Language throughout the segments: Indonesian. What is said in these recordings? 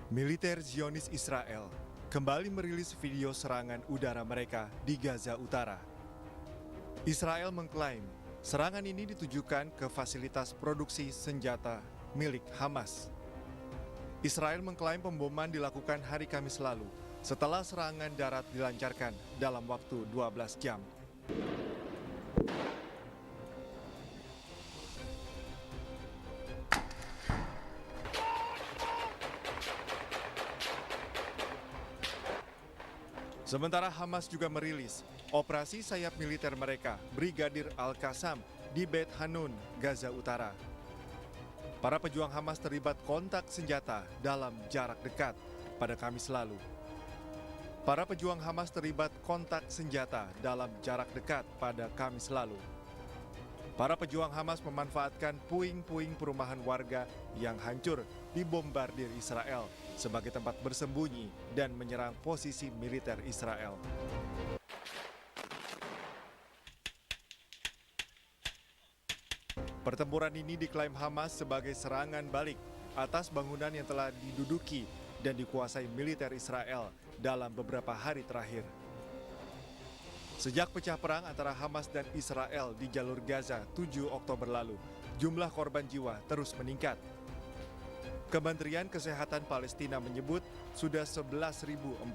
Militer Zionis Israel kembali merilis video serangan udara mereka di Gaza Utara. Israel mengklaim serangan ini ditujukan ke fasilitas produksi senjata milik Hamas. Israel mengklaim pemboman dilakukan hari Kamis lalu setelah serangan darat dilancarkan dalam waktu 12 jam. Sementara Hamas juga merilis operasi sayap militer mereka, Brigadir Al-Qassam, di Beit Hanun, Gaza Utara. Para pejuang Hamas terlibat kontak senjata dalam jarak dekat pada Kamis lalu. Para pejuang Hamas terlibat kontak senjata dalam jarak dekat pada Kamis lalu. Para pejuang Hamas memanfaatkan puing-puing perumahan warga yang hancur dibombardir Israel sebagai tempat bersembunyi dan menyerang posisi militer Israel. Pertempuran ini diklaim Hamas sebagai serangan balik atas bangunan yang telah diduduki dan dikuasai militer Israel dalam beberapa hari terakhir. Sejak pecah perang antara Hamas dan Israel di jalur Gaza 7 Oktober lalu, jumlah korban jiwa terus meningkat. Kementerian Kesehatan Palestina menyebut sudah 11.470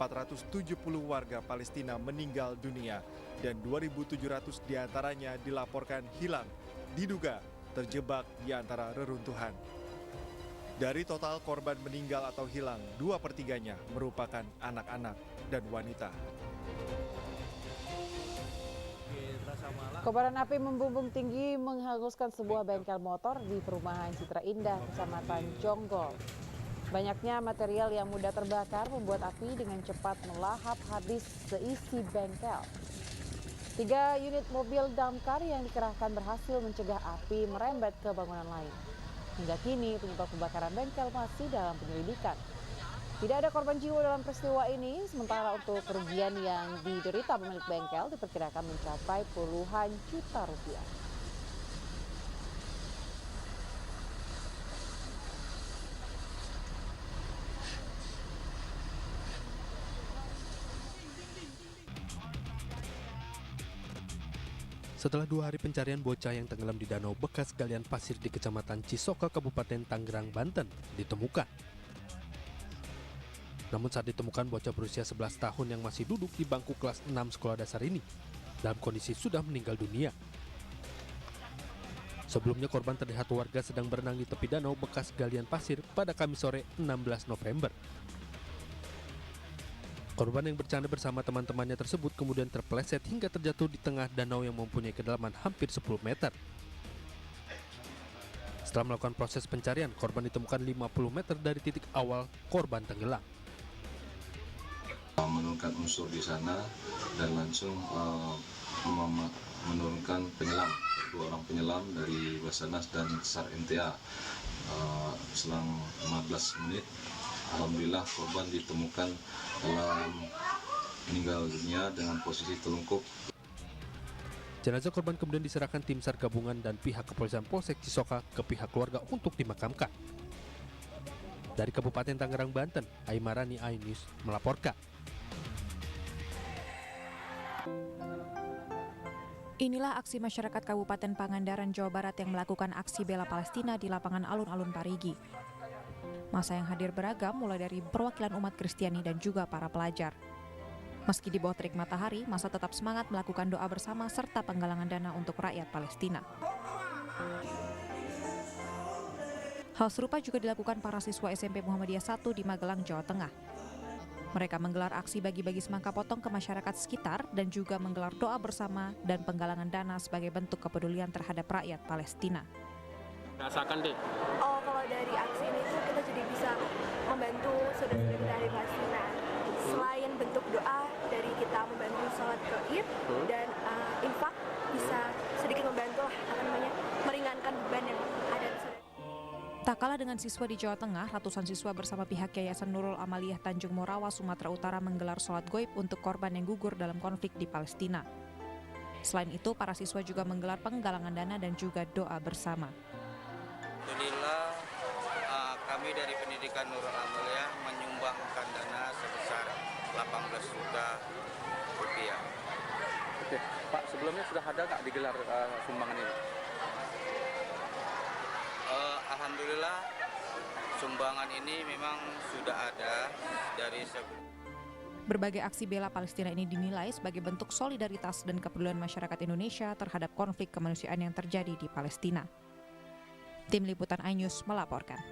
warga Palestina meninggal dunia dan 2.700 diantaranya dilaporkan hilang, diduga terjebak di antara reruntuhan. Dari total korban meninggal atau hilang, 2/3-nya merupakan anak-anak dan wanita. Kobaran api membumbung tinggi menghanguskan sebuah bengkel motor di perumahan Citra Indah, Kecamatan Jonggol. Banyaknya material yang mudah terbakar membuat api dengan cepat melahap habis seisi bengkel. 3 unit mobil damkar yang dikerahkan berhasil mencegah api merembet ke bangunan lain. Hingga kini penyebab kebakaran bengkel masih dalam penyelidikan. Tidak ada korban jiwa dalam peristiwa ini, sementara untuk kerugian yang diderita pemilik bengkel diperkirakan mencapai puluhan juta rupiah. Setelah 2 hari pencarian bocah yang tenggelam di danau bekas galian pasir di Kecamatan Cisoka, Kabupaten Tangerang, Banten, ditemukan. Namun saat ditemukan bocah berusia 11 tahun yang masih duduk di bangku kelas 6 sekolah dasar ini dalam kondisi sudah meninggal dunia. Sebelumnya korban terlihat warga sedang berenang di tepi danau bekas galian pasir pada Kamis sore 16 November. Korban yang bercanda bersama teman-temannya tersebut kemudian terpeleset hingga terjatuh di tengah danau yang mempunyai kedalaman hampir 10 meter. Setelah melakukan proses pencarian, korban ditemukan 50 meter dari titik awal korban tenggelam. Menurunkan unsur di sana dan langsung menurunkan penyelam, 2 orang penyelam dari Basarnas dan SAR MTA. Selang 15 menit, alhamdulillah korban ditemukan dalam meninggal dunia dengan posisi telungkup. Jenazah korban kemudian diserahkan tim SAR gabungan dan pihak kepolisian Polsek Cisoka ke pihak keluarga untuk dimakamkan. Dari Kabupaten Tangerang, Banten, Aimarani Ainus melaporkan. Inilah aksi masyarakat Kabupaten Pangandaran, Jawa Barat yang melakukan aksi bela Palestina di lapangan alun-alun Parigi. Masa yang hadir beragam mulai dari perwakilan umat Kristiani dan juga para pelajar. Meski di bawah terik matahari, masa tetap semangat melakukan doa bersama serta penggalangan dana untuk rakyat Palestina. Hal serupa juga dilakukan para siswa SMP Muhammadiyah 1 di Magelang, Jawa Tengah. Mereka menggelar aksi bagi-bagi semangka potong ke masyarakat sekitar dan juga menggelar doa bersama dan penggalangan dana sebagai bentuk kepedulian terhadap rakyat Palestina. Rasakan deh. Kalau dari aksi ini tuh kita jadi bisa membantu saudara-saudara kita di Palestina. Selain bentuk doa dari kita membantu sholat Id dan infak, bisa sedikit membantu meringankan beban yang ada di sana. Tak kalah dengan siswa di Jawa Tengah, ratusan siswa bersama pihak Yayasan Nurul Amaliyah Tanjung Morawa, Sumatera Utara menggelar sholat goib untuk korban yang gugur dalam konflik di Palestina. Selain itu, para siswa juga menggelar penggalangan dana dan juga doa bersama. Alhamdulillah kami Kami dari Pendidikan Nurul Amalia menyumbangkan dana sebesar 18 juta rupiah. Oke, Pak, sebelumnya sudah ada nggak digelar sumbangan ini? Alhamdulillah, sumbangan ini memang sudah ada dari sebelum. Berbagai aksi bela Palestina ini dinilai sebagai bentuk solidaritas dan kepedulian masyarakat Indonesia terhadap konflik kemanusiaan yang terjadi di Palestina. Tim Liputan iNews melaporkan.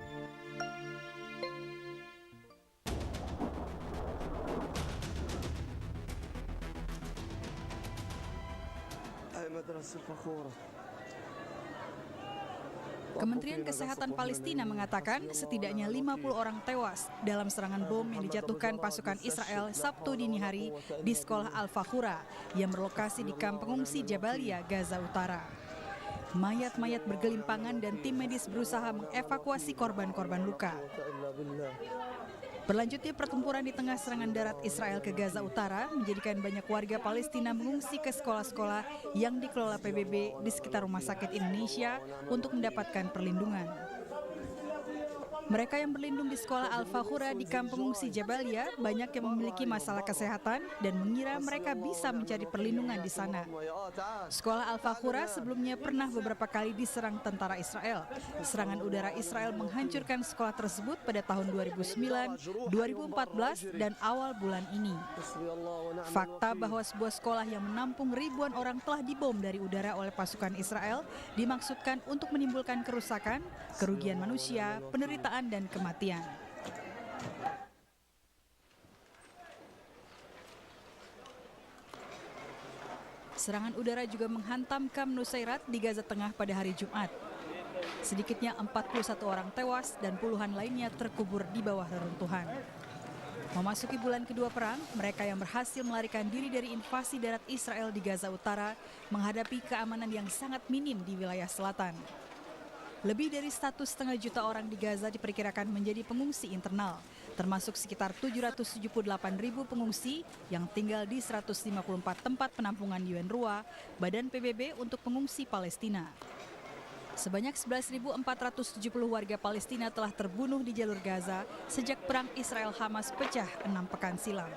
Kementerian Kesehatan Palestina mengatakan setidaknya 50 orang tewas dalam serangan bom yang dijatuhkan pasukan Israel Sabtu dini hari di sekolah Al-Fakhura yang berlokasi di kamp pengungsi Jabalia, Gaza Utara. Mayat-mayat bergelimpangan dan tim medis berusaha mengevakuasi korban-korban luka. Berlanjutnya pertempuran di tengah serangan darat Israel ke Gaza Utara menjadikan banyak warga Palestina mengungsi ke sekolah-sekolah yang dikelola PBB di sekitar Rumah Sakit Indonesia untuk mendapatkan perlindungan. Mereka yang berlindung di sekolah Al-Fakhura di kamp pengungsi Jabalia banyak yang memiliki masalah kesehatan dan mengira mereka bisa mencari perlindungan di sana. Sekolah Al-Fakhura sebelumnya pernah beberapa kali diserang tentara Israel. Serangan udara Israel menghancurkan sekolah tersebut pada tahun 2009, 2014, dan awal bulan ini. Fakta bahwa sebuah sekolah yang menampung ribuan orang telah dibom dari udara oleh pasukan Israel dimaksudkan untuk menimbulkan kerusakan, kerugian manusia, penderitaan, dan kematian. Serangan udara juga menghantam kamp Nusairat di Gaza Tengah pada hari Jumat. Sedikitnya 41 orang tewas dan puluhan lainnya terkubur di bawah reruntuhan. Memasuki bulan kedua perang, mereka yang berhasil melarikan diri dari invasi darat Israel di Gaza Utara menghadapi keamanan yang sangat minim di wilayah selatan. Lebih dari 1,5 juta orang di Gaza diperkirakan menjadi pengungsi internal, termasuk sekitar 778.000 pengungsi yang tinggal di 154 tempat penampungan UNRWA, Badan PBB untuk Pengungsi Palestina. Sebanyak 11.470 warga Palestina telah terbunuh di jalur Gaza sejak perang Israel-Hamas pecah 6 pekan silam.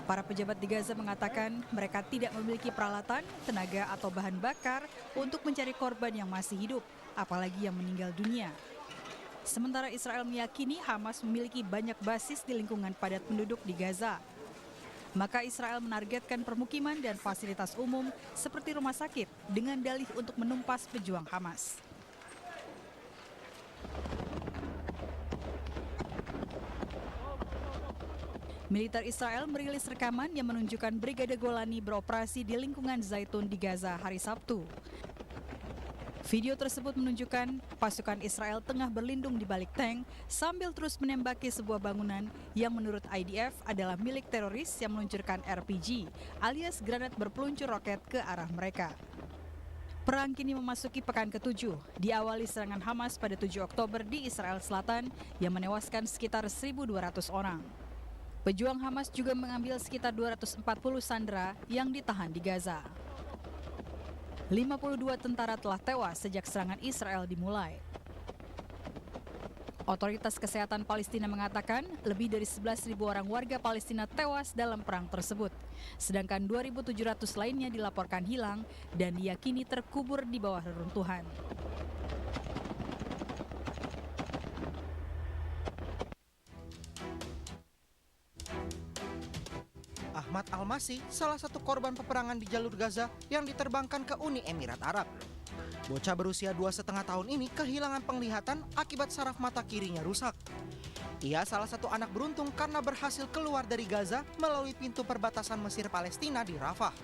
Para pejabat di Gaza mengatakan mereka tidak memiliki peralatan, tenaga atau bahan bakar untuk mencari korban yang masih hidup, apalagi yang meninggal dunia. Sementara Israel meyakini Hamas memiliki banyak basis di lingkungan padat penduduk di Gaza. Maka Israel menargetkan permukiman dan fasilitas umum seperti rumah sakit dengan dalih untuk menumpas pejuang Hamas. Militer Israel merilis rekaman yang menunjukkan Brigade Golani beroperasi di lingkungan Zaitun di Gaza hari Sabtu. Video tersebut menunjukkan pasukan Israel tengah berlindung di balik tank sambil terus menembaki sebuah bangunan yang menurut IDF adalah milik teroris yang meluncurkan RPG alias granat berpeluncur roket ke arah mereka. Perang kini memasuki pekan ke-7, diawali serangan Hamas pada 7 Oktober di Israel Selatan yang menewaskan sekitar 1.200 orang. Pejuang Hamas juga mengambil sekitar 240 sandera yang ditahan di Gaza. 52 tentara telah tewas sejak serangan Israel dimulai. Otoritas Kesehatan Palestina mengatakan lebih dari 11.000 orang warga Palestina tewas dalam perang tersebut, sedangkan 2.700 lainnya dilaporkan hilang dan diyakini terkubur di bawah reruntuhan. Ahmad Al-Masih, salah satu korban peperangan di jalur Gaza yang diterbangkan ke Uni Emirat Arab. Bocah berusia 2,5 tahun ini kehilangan penglihatan akibat saraf mata kirinya rusak. Ia salah satu anak beruntung karena berhasil keluar dari Gaza melalui pintu perbatasan Mesir-Palestina di Rafah.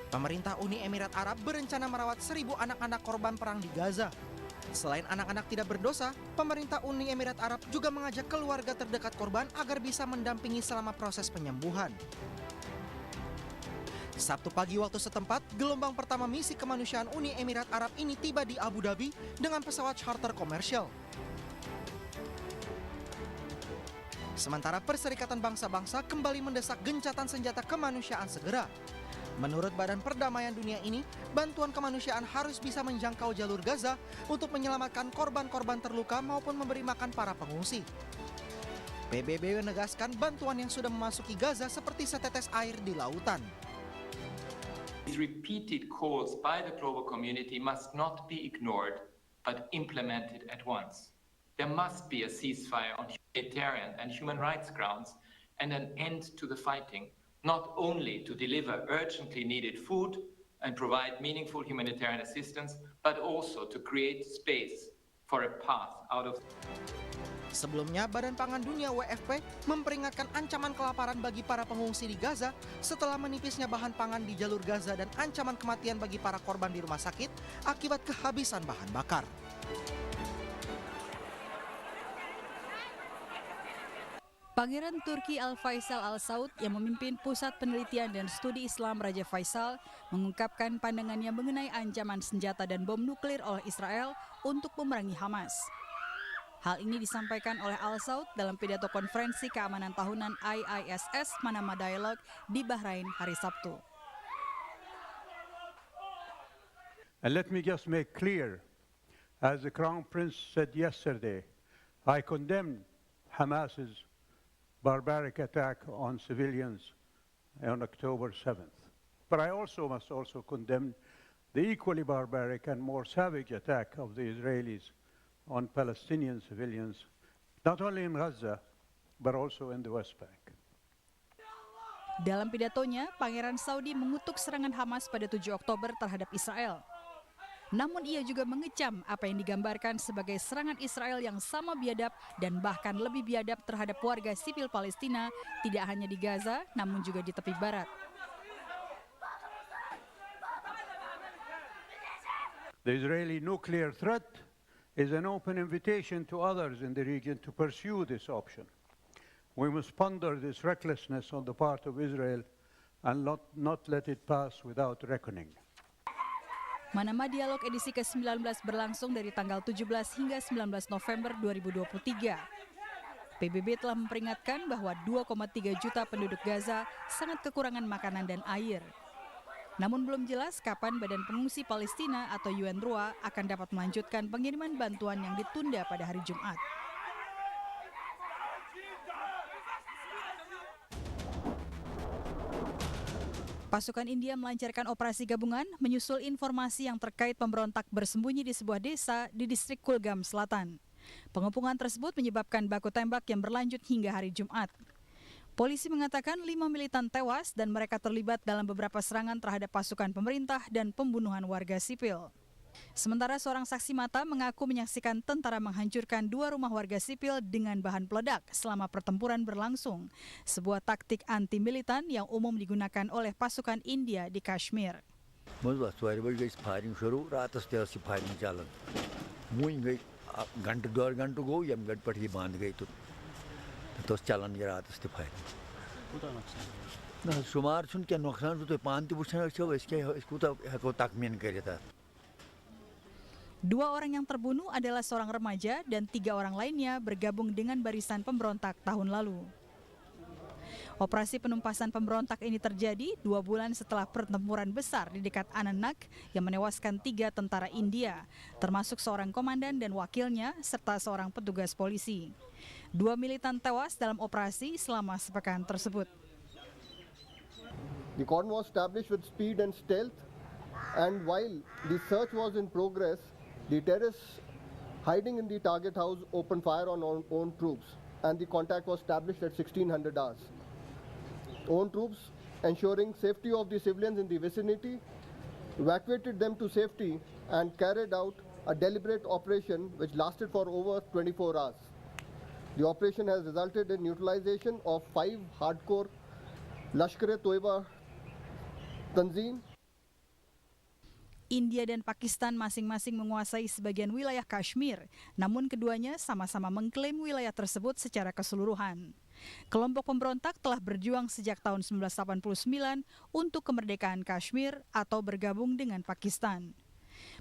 Pemerintah Uni Emirat Arab berencana merawat 1.000 anak-anak korban perang di Gaza. Selain anak-anak tidak berdosa, pemerintah Uni Emirat Arab juga mengajak keluarga terdekat korban agar bisa mendampingi selama proses penyembuhan. Sabtu pagi waktu setempat, gelombang pertama misi kemanusiaan Uni Emirat Arab ini tiba di Abu Dhabi dengan pesawat charter komersial. Sementara Perserikatan Bangsa-Bangsa kembali mendesak gencatan senjata kemanusiaan segera. Menurut Badan Perdamaian Dunia ini, bantuan kemanusiaan harus bisa menjangkau jalur Gaza untuk menyelamatkan korban-korban terluka maupun memberi makan para pengungsi. PBB menegaskan bantuan yang sudah memasuki Gaza seperti setetes air di lautan. Repeated calls by the global community must not be ignored, but implemented at once. There must be a ceasefire on humanitarian and human rights grounds and an end to the fighting, not only to deliver urgently needed food and provide meaningful humanitarian assistance, but also to create space for a path out of. Sebelumnya, Badan Pangan Dunia WFP memperingatkan ancaman kelaparan bagi para pengungsi di Gaza setelah menipisnya bahan pangan di jalur Gaza dan ancaman kematian bagi para korban di rumah sakit akibat kehabisan bahan bakar. Pangeran Turki Al-Faisal Al Saud yang memimpin Pusat Penelitian dan Studi Islam Raja Faisal mengungkapkan pandangannya mengenai ancaman senjata dan bom nuklir oleh Israel untuk memerangi Hamas. Hal ini disampaikan oleh Al Saud dalam pidato konferensi keamanan tahunan IISS Manama Dialogue di Bahrain hari Sabtu. And let me just make clear, as the Crown Prince said yesterday, I condemn Hamas's barbaric attack on civilians on October 7th. But I must also condemn the equally barbaric and more savage attack of the Israelis on Palestinian civilians, not only in Gaza, but also in the West Bank. Dalam pidatonya, Pangeran Saudi mengutuk serangan Hamas pada 7 Oktober terhadap Israel. Namun ia juga mengecam apa yang digambarkan sebagai serangan Israel yang sama biadab dan bahkan lebih biadab terhadap warga sipil Palestina, tidak hanya di Gaza, namun juga di tepi barat. The Israeli nuclear threat is an open invitation to others in the region to pursue this option. We must ponder this recklessness on the part of Israel and not let it pass without reckoning. Manama Dialog edisi ke-19 berlangsung dari tanggal 17 hingga 19 November 2023. PBB telah memperingatkan bahwa 2,3 juta penduduk Gaza sangat kekurangan makanan dan air. Namun belum jelas kapan Badan Pengungsi Palestina atau UNRWA akan dapat melanjutkan pengiriman bantuan yang ditunda pada hari Jumat. Pasukan India melancarkan operasi gabungan menyusul informasi yang terkait pemberontak bersembunyi di sebuah desa di distrik Kulgam Selatan. Pengepungan tersebut menyebabkan baku tembak yang berlanjut hingga hari Jumat. Polisi mengatakan 5 militan tewas dan mereka terlibat dalam beberapa serangan terhadap pasukan pemerintah dan pembunuhan warga sipil. Sementara seorang saksi mata mengaku menyaksikan tentara menghancurkan 2 rumah warga sipil dengan bahan peledak selama pertempuran berlangsung, sebuah taktik anti-militan yang umum digunakan oleh pasukan India di Kashmir. Dua orang yang terbunuh adalah seorang remaja dan 3 orang lainnya bergabung dengan barisan pemberontak tahun lalu. Operasi penumpasan pemberontak ini terjadi 2 bulan setelah pertempuran besar di dekat Anantnag yang menewaskan 3 tentara India, termasuk seorang komandan dan wakilnya serta seorang petugas polisi. 2 militan tewas dalam operasi selama sepekan tersebut. The cordon was established with speed and stealth, and while the search was in progress, the terrorists hiding in the target house opened fire on own troops, and the contact was established at 1600 hours. Own troops, ensuring safety of the civilians in the vicinity, evacuated them to safety and carried out a deliberate operation which lasted for over 24 hours. The operation has resulted in neutralization of 5 hardcore Lashkar-e-Toiba Tanzim. India dan Pakistan masing-masing menguasai sebagian wilayah Kashmir, namun keduanya sama-sama mengklaim wilayah tersebut secara keseluruhan. Kelompok pemberontak telah berjuang sejak tahun 1989 untuk kemerdekaan Kashmir atau bergabung dengan Pakistan.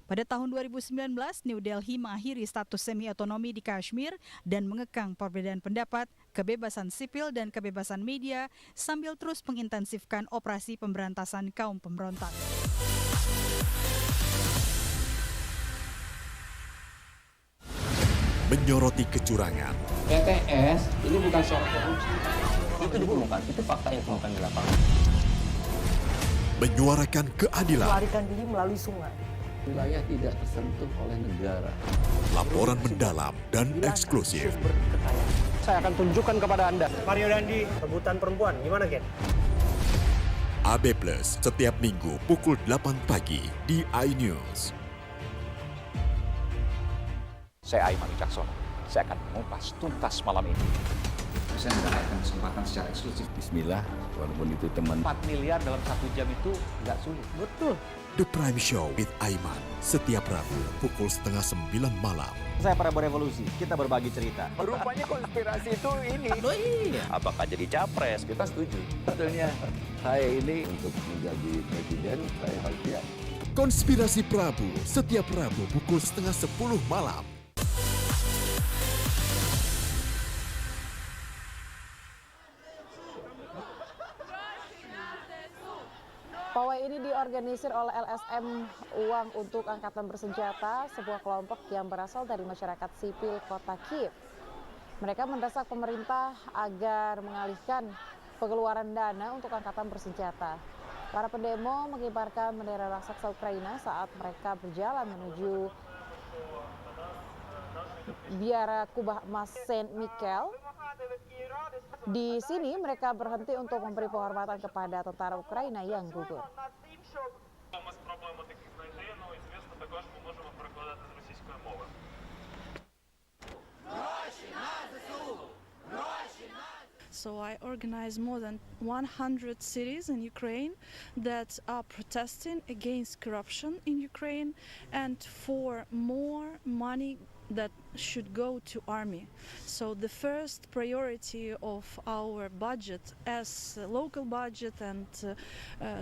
Pada tahun 2019, New Delhi mengakhiri status semi-otonomi di Kashmir dan mengekang perbedaan pendapat, kebebasan sipil dan kebebasan media sambil terus mengintensifkan operasi pemberantasan kaum pemberontak. Menyoroti kecurangan. PTS ini bukan soal korupsi. Itu ditemukan, itu fakta yang ditemukan di lapangan. Menyuarakan keadilan. Melarikan diri melalui sungai. Wilayah tidak tersentuh oleh negara. Laporan mendalam dan eksklusif. Saya akan tunjukkan kepada Anda. Mario Dandi, rebutan perempuan, gimana Ken? AB Plus setiap minggu pukul 8 pagi di iNews. Saya Aiman Wicaksono. Saya akan mengupas tuntas malam ini. Saya mendapatkan kesempatan secara eksklusif. Bismillah, walaupun itu teman. 4 miliar dalam 1 jam itu nggak sulit. Betul. The Prime Show with Aiman setiap Rabu pukul 8:30 malam. Saya Prabowo Revolusi, kita berbagi cerita. Rupanya konspirasi itu ini. Oh iya. Apakah jadi capres? Kita setuju. Sebetulnya saya ini untuk menjadi presiden, saya harus siap. Konspirasi Prabu setiap Rabu pukul 9:30 malam. Pawai ini diorganisir oleh LSM Uang untuk Angkatan Bersenjata, sebuah kelompok yang berasal dari masyarakat sipil kota Kiev. Mereka mendesak pemerintah agar mengalihkan pengeluaran dana untuk angkatan bersenjata. Para pendemo mengibarkan bendera raksasa Ukraina saat mereka berjalan menuju Biara Kubah Mas Saint Michael. Di sini mereka berhenti untuk memberi penghormatan kepada tentara Ukraina yang gugur. So I organize more than 100 cities in Ukraine that are protesting against corruption in Ukraine and for more money that should go to army. So the first priority of our budget as local budget and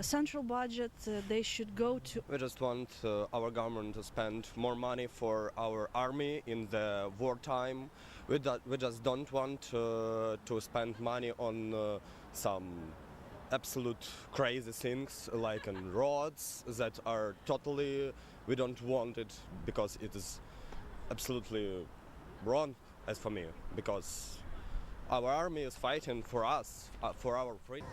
central budget, they should go to... We just want our government to spend more money for our army in the wartime. We just don't want to spend money on some absolute crazy things like on roads that are totally... We don't want it because it is absolutely wrong as for me, because our army is fighting for us, for our freedom.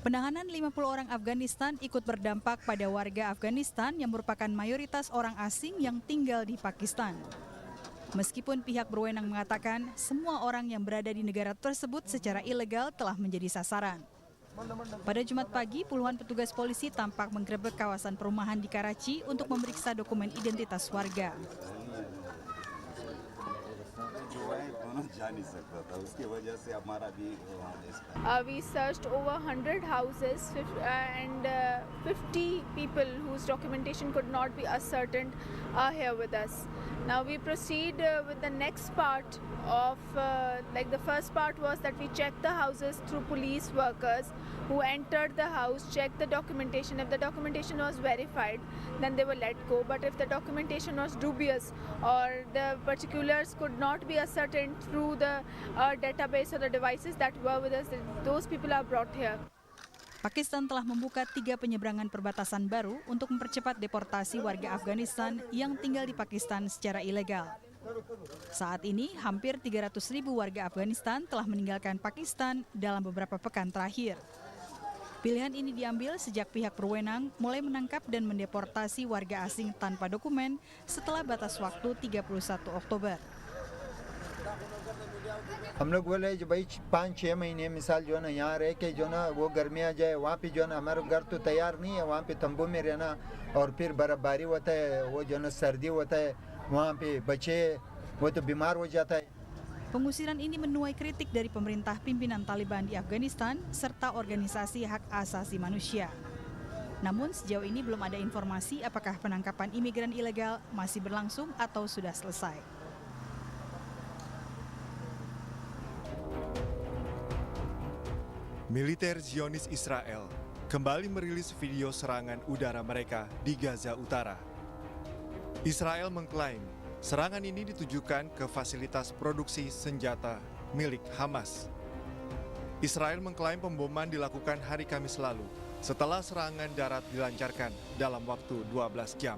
Penahanan 50 orang Afghanistan ikut berdampak pada warga Afghanistan yang merupakan mayoritas orang asing yang tinggal di Pakistan. Meskipun pihak berwenang mengatakan semua orang yang berada di negara tersebut secara ilegal telah menjadi sasaran. Pada Jumat pagi, puluhan petugas polisi tampak menggerebek kawasan perumahan di Karachi untuk memeriksa dokumen identitas warga. We searched over 100 houses and 50 people whose documentation could not be ascertained are here with us. Now we proceed with the next part of, the first part was that we checked the houses through police workers who entered the house, checked the documentation. If the documentation was verified, then they were let go. But if the documentation was dubious or the particulars could not be ascertained through the database or the devices that were with us, those people are brought here. Pakistan telah membuka 3 penyeberangan perbatasan baru untuk mempercepat deportasi warga Afghanistan yang tinggal di Pakistan secara ilegal. Saat ini, hampir 300.000 warga Afghanistan telah meninggalkan Pakistan dalam beberapa pekan terakhir. Pilihan ini diambil sejak pihak berwenang mulai menangkap dan mendeportasi warga asing tanpa dokumen setelah batas waktu 31 Oktober. हम लोग बोले जो भाई 5-6 महीने मिसाल जो है ना यहाँ रह के जो ना वो गर्मी आ जाए वहाँ पे जो है ना हमारा घर तो तैयार नहीं है वहाँ पे तंबू में रहना और फिर बर्फबारी होता है वो जो ना सर्दी होता है वहाँ पे बच्चे वो तो बीमार हो जाता है. Pengusiran ini menuai kritik dari pemerintah pimpinan Taliban di Afghanistan serta organisasi hak asasi manusia. Namun sejauh ini belum ada informasi apakah penangkapan imigran ilegal masih berlangsung atau sudah selesai. Militer Zionis Israel kembali merilis video serangan udara mereka di Gaza Utara. Israel mengklaim serangan ini ditujukan ke fasilitas produksi senjata milik Hamas. Israel mengklaim pemboman dilakukan hari Kamis lalu setelah serangan darat dilancarkan dalam waktu 12 jam.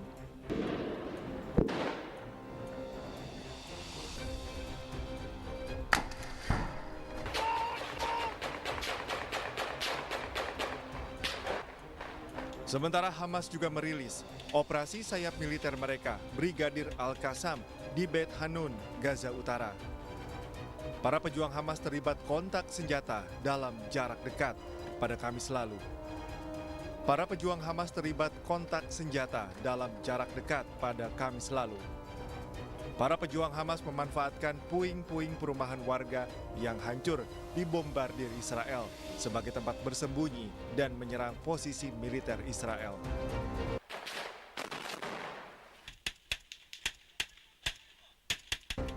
Sementara Hamas juga merilis operasi sayap militer mereka, Brigadir Al-Qassam, di Beit Hanun, Gaza Utara. Para pejuang Hamas terlibat kontak senjata dalam jarak dekat pada Kamis lalu. Para pejuang Hamas terlibat kontak senjata dalam jarak dekat pada Kamis lalu. Para pejuang Hamas memanfaatkan puing-puing perumahan warga yang hancur dibombardir Israel sebagai tempat bersembunyi dan menyerang posisi militer Israel.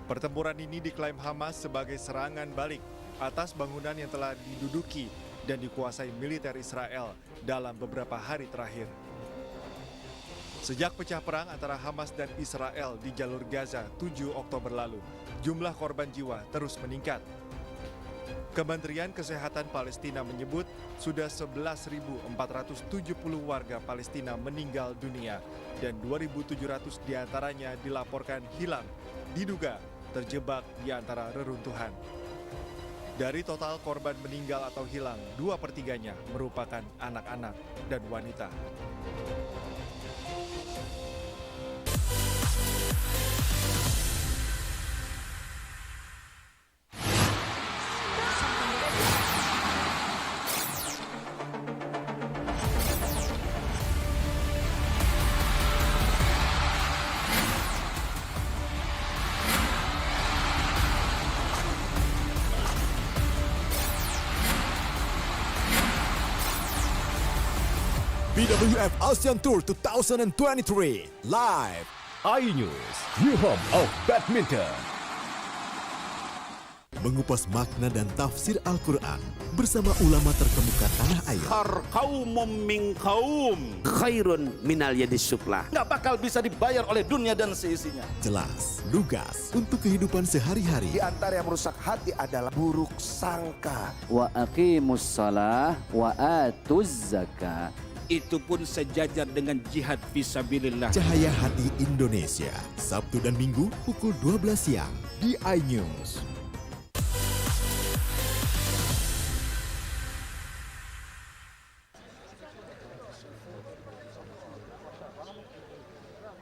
Pertempuran ini diklaim Hamas sebagai serangan balik atas bangunan yang telah diduduki dan dikuasai militer Israel dalam beberapa hari terakhir. Sejak pecah perang antara Hamas dan Israel di jalur Gaza 7 Oktober lalu, jumlah korban jiwa terus meningkat. Kementerian Kesehatan Palestina menyebut sudah 11.470 warga Palestina meninggal dunia dan 2.700 diantaranya dilaporkan hilang, diduga terjebak di antara reruntuhan. Dari total korban meninggal atau hilang, 2/3-nya merupakan anak-anak dan wanita. BWF ASEAN Tour 2023 live iNews, New Home of Badminton. Mengupas makna dan tafsir Al-Quran bersama ulama terkemuka tanah air. Kaumum min kaum khairun minal yadis suflah. Nggak bakal bisa dibayar oleh dunia dan seisinya. Jelas, lugas untuk kehidupan sehari-hari. Di antara yang merusak hati adalah buruk sangka. Wa aqimus shalah wa atuz zakah. Itu pun sejajar dengan jihad fisabilillah. Cahaya Hati Indonesia, Sabtu dan Minggu pukul 12 siang di iNews.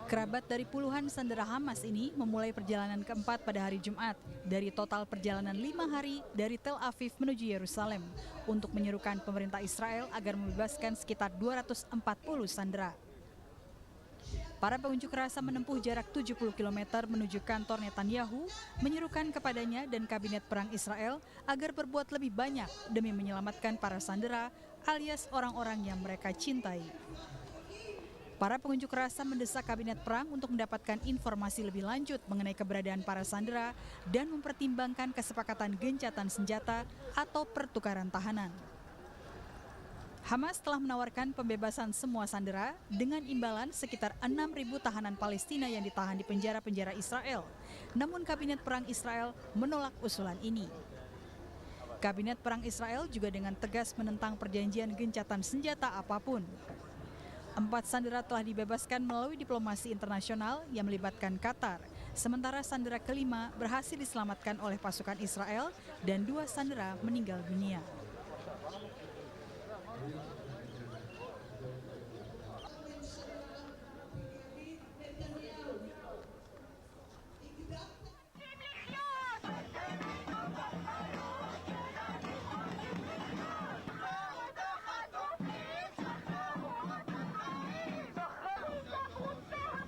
Kerabat dari puluhan sandera Hamas ini memulai perjalanan keempat pada hari Jumat dari total perjalanan 5 hari dari Tel Aviv menuju Yerusalem untuk menyerukan pemerintah Israel agar membebaskan sekitar 240 sandera. Para pengunjuk rasa menempuh jarak 70 km menuju kantor Netanyahu, menyerukan kepadanya dan kabinet perang Israel agar berbuat lebih banyak demi menyelamatkan para sandera alias orang-orang yang mereka cintai. Para pengunjuk rasa mendesak kabinet perang untuk mendapatkan informasi lebih lanjut mengenai keberadaan para sandera dan mempertimbangkan kesepakatan gencatan senjata atau pertukaran tahanan. Hamas telah menawarkan pembebasan semua sandera dengan imbalan sekitar 6.000 tahanan Palestina yang ditahan di penjara-penjara Israel. Namun kabinet perang Israel menolak usulan ini. Kabinet perang Israel juga dengan tegas menentang perjanjian gencatan senjata apapun. 4 sandera telah dibebaskan melalui diplomasi internasional yang melibatkan Qatar. Sementara sandera kelima berhasil diselamatkan oleh pasukan Israel dan 2 sandera meninggal dunia.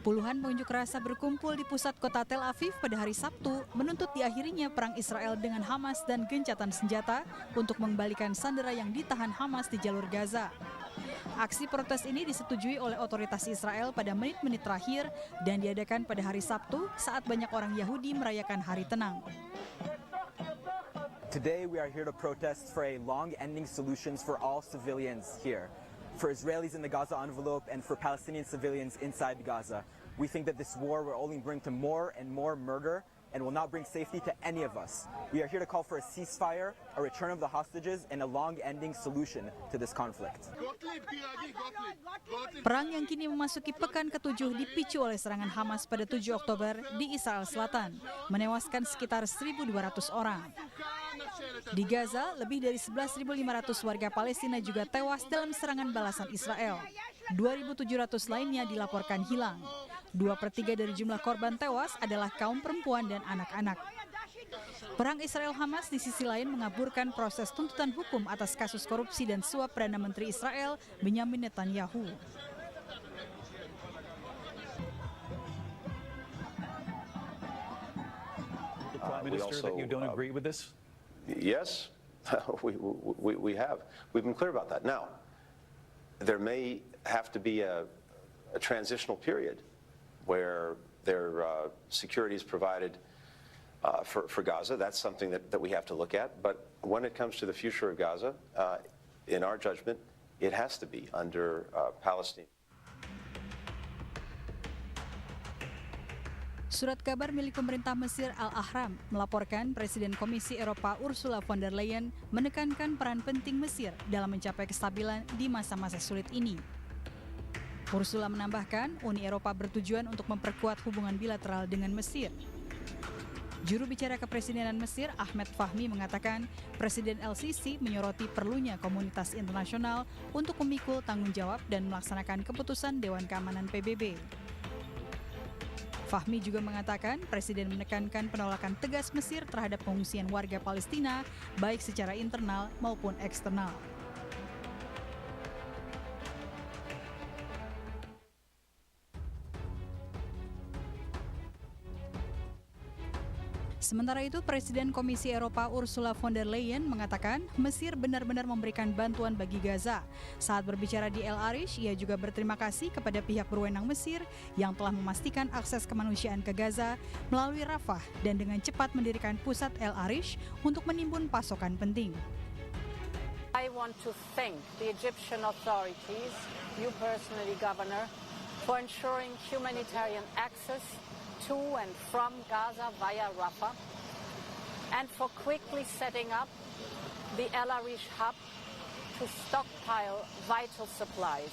Puluhan pengunjuk rasa berkumpul di pusat kota Tel Aviv pada hari Sabtu menuntut diakhirinya perang Israel dengan Hamas dan gencatan senjata untuk mengembalikan sandera yang ditahan Hamas di jalur Gaza. Aksi protes ini disetujui oleh otoritas Israel pada menit-menit terakhir dan diadakan pada hari Sabtu saat banyak orang Yahudi merayakan Hari Tenang. Today we are here to protest for a long-ending solutions for all civilians here. for Israelis in the Gaza envelope and for Palestinian civilians inside Gaza. We think that this war will only bring to more and more murder and will not bring safety to any of us. We are here to call for a ceasefire, a return of the hostages, and a long-ending solution to this conflict. Perang yang kini memasuki pekan ke-7 dipicu oleh serangan Hamas pada 7 Oktober di Israel Selatan, menewaskan sekitar 1.200 orang. Di Gaza, lebih dari 11.500 warga Palestina juga tewas dalam serangan balasan Israel. 2.700 lainnya dilaporkan hilang. 2/3 dari jumlah korban tewas adalah kaum perempuan dan anak-anak. Perang Israel-Hamas di sisi lain mengaburkan proses tuntutan hukum atas kasus korupsi dan suap Perdana Menteri Israel Benjamin Netanyahu. We also, that you don't agree with this? Yes, we have. We've been clear about that. Now, there may have to be a transitional period where their security is provided for Gaza. That's something that we have to look at. But when it comes to the future of Gaza, in our judgment, it has to be under Palestine. Surat kabar milik pemerintah Mesir Al-Ahram melaporkan Presiden Komisi Eropa Ursula von der Leyen menekankan peran penting Mesir dalam mencapai kestabilan di masa-masa sulit ini. Ursula menambahkan, Uni Eropa bertujuan untuk memperkuat hubungan bilateral dengan Mesir. Juru bicara Kepresidenan Mesir, Ahmed Fahmi, mengatakan Presiden El-Sisi menyoroti perlunya komunitas internasional untuk memikul tanggung jawab dan melaksanakan keputusan Dewan Keamanan PBB. Fahmi juga mengatakan Presiden menekankan penolakan tegas Mesir terhadap pengungsian warga Palestina, baik secara internal maupun eksternal. Sementara itu, Presiden Komisi Eropa Ursula von der Leyen mengatakan Mesir benar-benar memberikan bantuan bagi Gaza. Saat berbicara di El Arish, ia juga berterima kasih kepada pihak berwenang Mesir yang telah memastikan akses kemanusiaan ke Gaza melalui Rafah dan dengan cepat mendirikan pusat El Arish untuk menimbun pasokan penting. I want to thank the Egyptian authorities, you personally, Governor, for ensuring humanitarian access to and from Gaza via Rafah, and for quickly setting up the El Arish hub to stockpile vital supplies.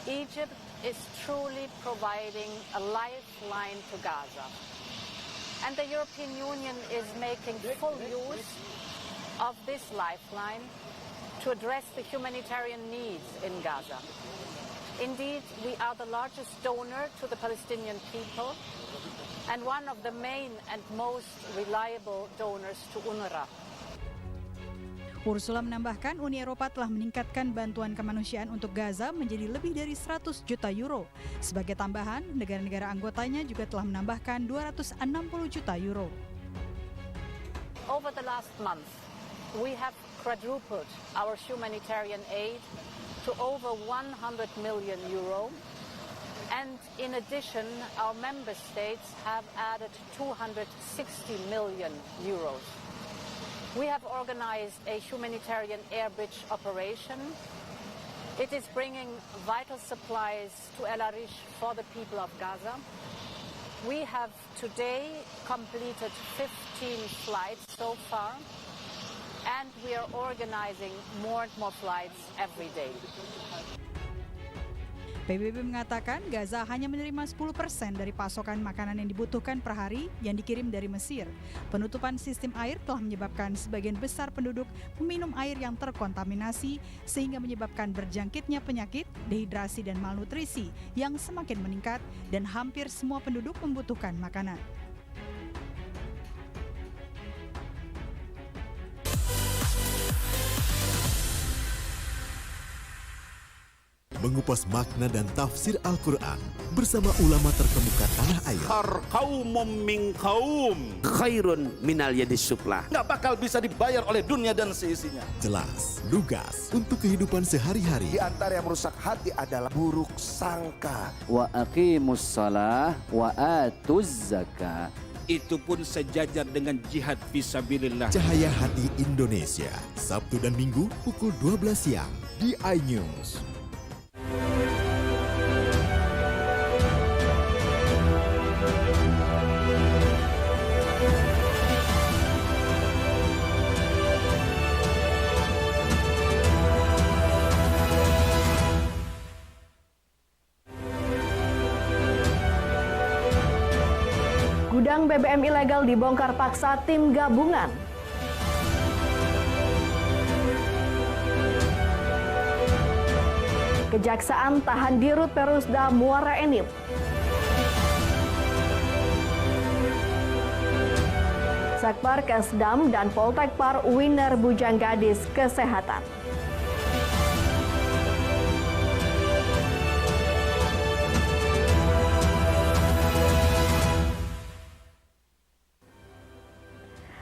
Egypt is truly providing a lifeline to Gaza, and the European Union is making full use of this lifeline to address the humanitarian needs in Gaza. Indeed, we are the largest donor to the Palestinian people and one of the main and most reliable donors to UNRWA. Ursula menambahkan Uni Eropa telah meningkatkan bantuan kemanusiaan untuk Gaza menjadi lebih dari 100 juta euro. Sebagai tambahan, negara-negara anggotanya juga telah menambahkan 260 juta euro. Over the last month, we have quadrupled our humanitarian aid to over 100 million euro. And in addition, our member states have added 260 million euros. We have organized a humanitarian air bridge operation. It is bringing vital supplies to El Arish for the people of Gaza. We have today completed 15 flights so far, and we are organizing more and more flights every day. PBB mengatakan Gaza hanya menerima 10% dari pasokan makanan yang dibutuhkan per hari yang dikirim dari Mesir. Penutupan sistem air telah menyebabkan sebagian besar penduduk meminum air yang terkontaminasi sehingga menyebabkan berjangkitnya penyakit, dehidrasi dan malnutrisi yang semakin meningkat dan hampir semua penduduk membutuhkan makanan. Mengupas makna dan tafsir Al-Quran bersama ulama terkemuka tanah air. Kaum min kaum khairun minal yadis sufla. Nggak bakal bisa dibayar oleh dunia dan seisinya. Jelas, lugas untuk kehidupan sehari-hari. Di antara yang merusak hati adalah buruk sangka. Wa aqimus shalah wa atuz zakah. Itu pun sejajar dengan jihad fisabilillah. Cahaya Hati Indonesia, Sabtu dan Minggu pukul 12 siang di iNews. Gudang BBM ilegal dibongkar paksa tim gabungan. Kejaksaan tahan di Rut Perusda Muara Enim. Sekpar Kesdam dan Poltekpar Winner Bujang Gadis Kesehatan.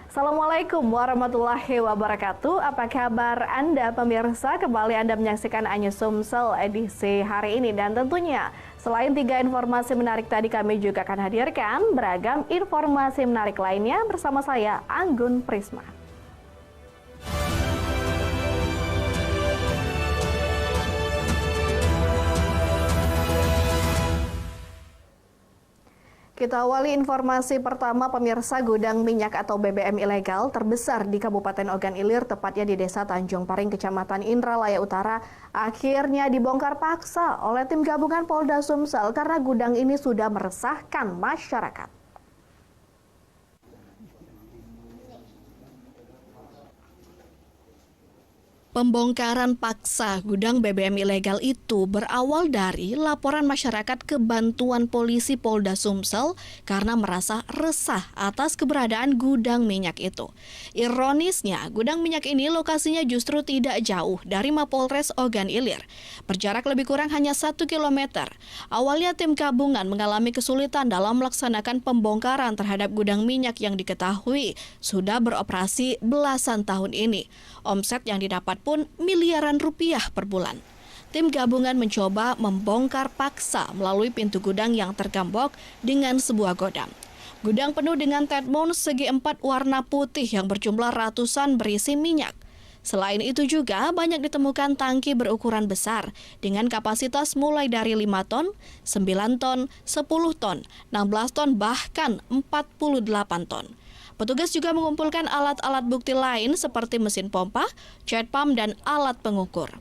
Assalamualaikum warahmatullahi wabarakatuh. Apa kabar Anda pemirsa? Kembali Anda menyaksikan Anyus Sumsel edisi hari ini. Dan tentunya selain 3 informasi menarik tadi, kami juga akan hadirkan beragam informasi menarik lainnya bersama saya, Anggun Prisma. Kita awali informasi pertama, pemirsa. Gudang minyak atau BBM ilegal terbesar di Kabupaten Ogan Ilir, tepatnya di Desa Tanjung Paring, Kecamatan Indralaya Utara, akhirnya dibongkar paksa oleh tim gabungan Polda Sumsel karena gudang ini sudah meresahkan masyarakat. Pembongkaran paksa gudang BBM ilegal itu berawal dari laporan masyarakat ke bantuan polisi Polda Sumsel karena merasa resah atas keberadaan gudang minyak itu. Ironisnya, gudang minyak ini lokasinya justru tidak jauh dari Mapolres Ogan Ilir. Berjarak lebih kurang hanya 1 km. Awalnya tim gabungan mengalami kesulitan dalam melaksanakan pembongkaran terhadap gudang minyak yang diketahui sudah beroperasi belasan tahun ini. Omset yang didapat pun miliaran rupiah per bulan. Tim gabungan mencoba membongkar paksa melalui pintu gudang yang tergembok dengan sebuah godam. Gudang penuh dengan tetmon segi 4 warna putih yang berjumlah ratusan berisi minyak. Selain itu juga banyak ditemukan tangki berukuran besar dengan kapasitas mulai dari 5 ton, 9 ton, 10 ton, 16 ton, bahkan 48 ton. Petugas juga mengumpulkan alat-alat bukti lain seperti mesin pompa, cat pump, dan alat pengukur.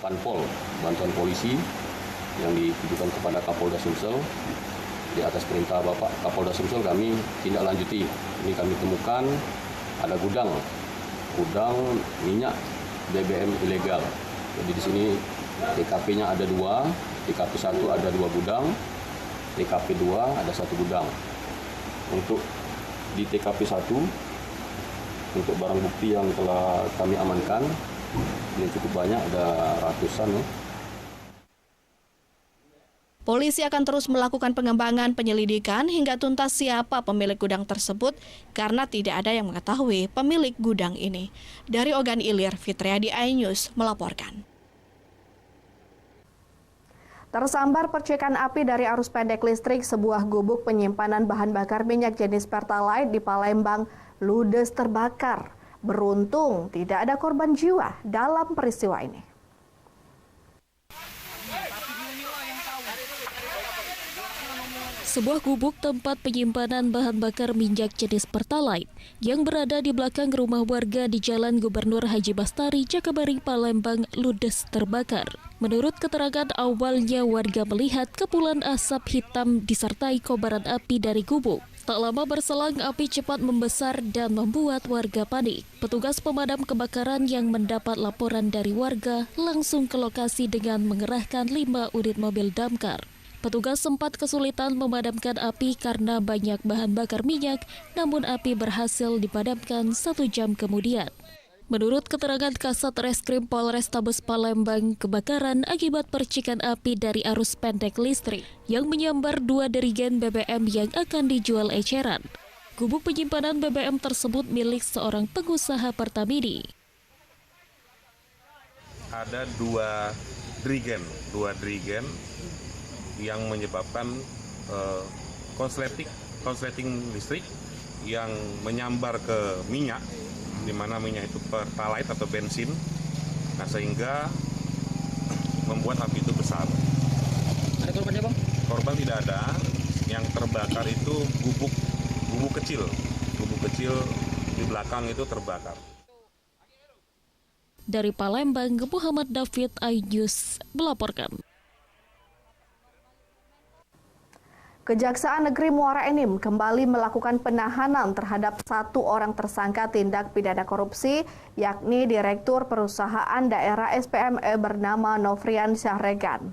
Panpol, bantuan polisi yang ditujukan kepada Kapolda Sumsel, di atas perintah Bapak Kapolda Sumsel kami tindak lanjuti. Ini kami temukan ada gudang minyak BBM ilegal. Jadi di sini TKP-nya ada 2, TKP 1 ada 2 gudang, TKP 2 ada 1 gudang. Untuk di TKP 1, untuk barang bukti yang telah kami amankan, ini cukup banyak, ada ratusan ya. Polisi akan terus melakukan pengembangan penyelidikan hingga tuntas siapa pemilik gudang tersebut karena tidak ada yang mengetahui pemilik gudang ini. Dari Ogan Ilir, Fitriadi, iNews melaporkan. Tersambar percikan api dari arus pendek listrik sebuah gubuk penyimpanan bahan bakar minyak jenis Pertalite di Palembang ludes terbakar. Beruntung tidak ada korban jiwa dalam peristiwa ini. Sebuah gubuk tempat penyimpanan bahan bakar minyak jenis Pertalite yang berada di belakang rumah warga di Jalan Gubernur Haji Bastari, Jakabaring, Palembang ludes terbakar. Menurut keterangan awalnya, warga melihat kepulan asap hitam disertai kobaran api dari gubuk. Tak lama berselang, api cepat membesar dan membuat warga panik. Petugas pemadam kebakaran yang mendapat laporan dari warga langsung ke lokasi dengan mengerahkan 5 unit mobil damkar. Petugas sempat kesulitan memadamkan api karena banyak bahan bakar minyak, namun api berhasil dipadamkan 1 jam kemudian. Menurut keterangan Kasat Reskrim Polrestabes Palembang, kebakaran akibat percikan api dari arus pendek listrik yang menyambar 2 derigen BBM yang akan dijual eceran. Gubuk penyimpanan BBM tersebut milik seorang pengusaha Pertamini. Ada 2 derigen yang menyebabkan konsleting listrik yang menyambar ke minyak, di mana minyak itu Pertalite atau bensin, nah sehingga membuat api itu besar. Ada korbannya, Bang? Korban tidak ada. Yang terbakar itu gubuk kecil di belakang itu terbakar. Dari Palembang, Muhammad David, iNews melaporkan. Kejaksaan Negeri Muara Enim kembali melakukan penahanan terhadap 1 orang tersangka tindak pidana korupsi, yakni Direktur Perusahaan Daerah SPME bernama Nofrian Syahregan.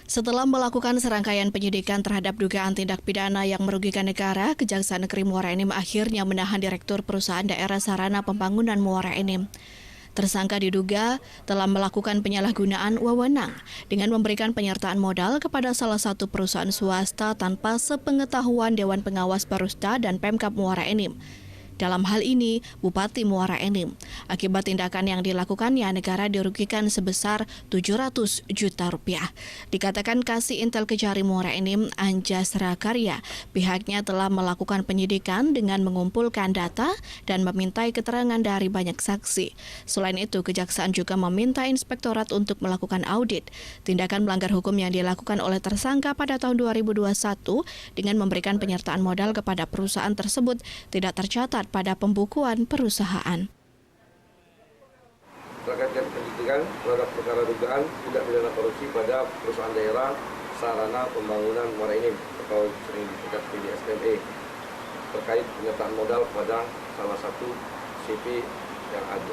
Setelah melakukan serangkaian penyidikan terhadap dugaan tindak pidana yang merugikan negara, Kejaksaan Negeri Muara Enim akhirnya menahan Direktur Perusahaan Daerah Sarana Pembangunan Muara Enim. Tersangka diduga telah melakukan penyalahgunaan wewenang dengan memberikan penyertaan modal kepada salah satu perusahaan swasta tanpa sepengetahuan Dewan Pengawas Perusda dan Pemkab Muara Enim. Dalam hal ini, Bupati Muara Enim. Akibat tindakan yang dilakukannya, negara dirugikan sebesar 700 juta rupiah. Dikatakan Kasih Intel Kejari Muara Enim, Anjas Rakarya, pihaknya telah melakukan penyidikan dengan mengumpulkan data dan memintai keterangan dari banyak saksi. Selain itu, Kejaksaan juga meminta Inspektorat untuk melakukan audit tindakan melanggar hukum yang dilakukan oleh tersangka pada tahun 2021 dengan memberikan penyertaan modal kepada perusahaan tersebut tidak tercatat pada pembukuan perusahaan. Terkait penyidikan terhadap perkara dugaan tindak pidana korupsi pada perusahaan daerah sarana pembangunan Muara Enim atau sering disingkat sebagai SPME terkait penyertaan modal pada salah satu CV yang ada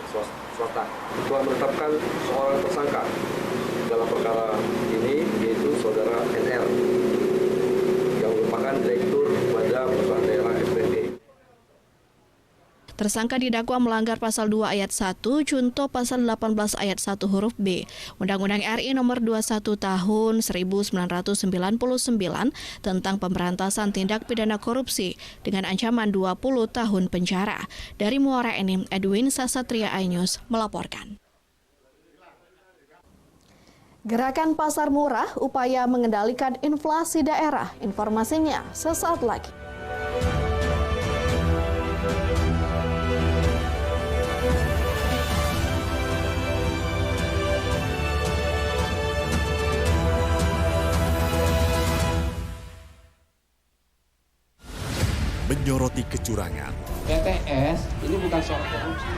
swasta. Telah menetapkan seorang tersangka dalam perkara ini, yaitu saudara NR yang merupakan direktur pada perusahaan daerah SPME. Tersangka didakwa melanggar pasal 2 ayat 1, junto pasal 18 ayat 1 huruf B, Undang-Undang RI nomor 21 tahun 1999 tentang pemberantasan tindak pidana korupsi dengan ancaman 20 tahun penjara. Dari Muara Enim, Edwin Sasatria iNews melaporkan. Gerakan Pasar Murah, upaya mengendalikan inflasi daerah. Informasinya sesaat lagi. Menyoroti kecurangan, PTS ini bukan soal korupsi.